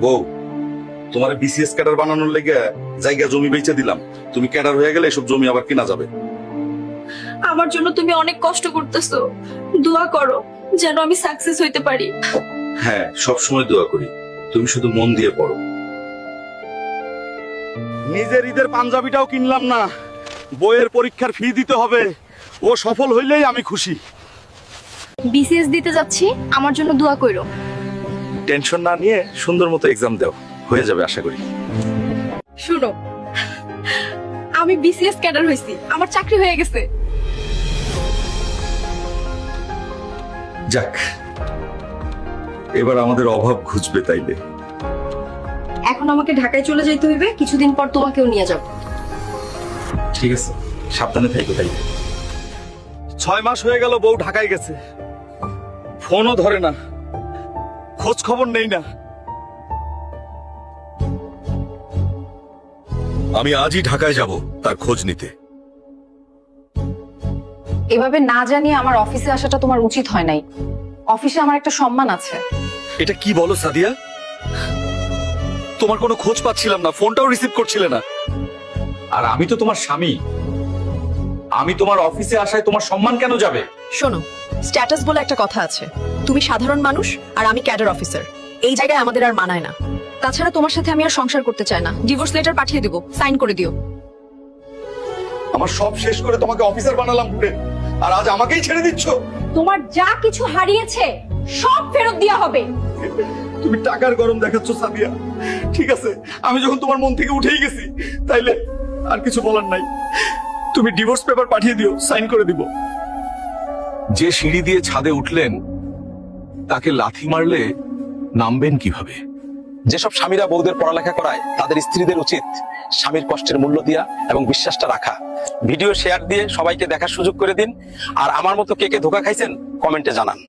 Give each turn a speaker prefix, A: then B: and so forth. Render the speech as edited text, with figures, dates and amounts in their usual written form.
A: বউ, তোমার BCS cadre বানানোর লেগে জায়গা জমি বেচে দিলাম। তুমি ক্যাডার হয়ে গেলে এসব জমি আবার কেনা যাবে।
B: আমার জন্য তুমি অনেক কষ্ট করতেছো, দোয়া করো যেন আমি সাকসেস হইতে পারি।
A: হ্যাঁ, সবসময় দোয়া করি, তুমি শুধু মন দিয়ে পড়ো। নিজের ঈদের পাঞ্জাবিটাও কিনলাম না, বইয়ের পরীক্ষার ফি দিতে হবে। ও সফল হইলেই আমি খুশি।
B: বিসিএস দিতে যাচ্ছি, আমার জন্য দোয়া করো।
A: টেনশন না নিয়ে সুন্দর মতো এক্সাম দাও, হয়ে যাবে আশা করি।
B: শুনো, আমি বিসিএস ক্যাডার হইছি, আমার চাকরি হয়ে গেছে।
A: যাক, এবার আমাদের অভাব ঘুচবে তাইলে।
B: এখন আমাকে ঢাকায় চলে যাইতে হইবে, কিছুদিন পর তোমাকেও নিয়ে যাব।
A: ঠিক আছে, সাবধানে থাকো তাইলে। 6 মাস হয়ে গেল বউ ঢাকায় গেছে, ফোনও ধরে না, খোঁজ খবর নেই না। আমি আজই ঢাকায় যাব তার খোঁজ নিতে।
C: এভাবে না জানিয়ে আমার অফিসে আসাটা তোমার উচিত হয় নাই। অফিসে আমার একটা সম্মান আছে।
A: এটা কি বলো সাদিয়া? তোমার কোনো খোঁজ পাচ্ছিলাম না, ফোনটাও রিসিভ করছিলে না। আর আমি তো তোমার স্বামী, আমি তোমার অফিসে আসায় তোমার সম্মান কেন যাবে?
D: শোনো, স্ট্যাটাস বলে একটা কথা আছে। তুমি সাধারণ মানুষ আর আমি ক্যাডার অফিসার, এই জায়গায় আমাদের আর মানায় না। তাছাড়া তোমার সাথে আমি আর সংসার করতে চাই না। ডিভোর্স লেটার পাঠিয়ে দেবো, সাইন করে দিও।
A: আমার সব শেষ করে তোমাকে অফিসার বানালাম ঘুরে, আর আজ আমাকেই ছেড়ে দিচ্ছ?
B: তোমার যা কিছু হারিয়েছে সব ফেরত দেওয়া হবে।
A: তুমি টাকার গরম দেখাচ্ছ সাদিয়া। ঠিক আছে, আমি যখন তোমার মন থেকে উঠেই গেছি, তাইলে আর কিছু বলার নাই। তুমি ডিভোর্স পেপার পাঠিয়ে দিও, সাইন করে দিব। যে সিঁড়ি দিয়ে ছাদে উঠলেন, তাকে লাথি মারলে নামবেন কিভাবে?
E: যেসব স্বামীরা বউদের পড়ালেখা করায় তাদের স্ত্রীদের উচিত স্বামীর কষ্টের মূল্য দিয়া এবং বিশ্বাসটা রাখা। ভিডিও শেয়ার দিয়ে সবাইকে দেখার সুযোগ করে দিন। আর আমার মতো কে কে ধোঁকা খাইছেন কমেন্টে জানান।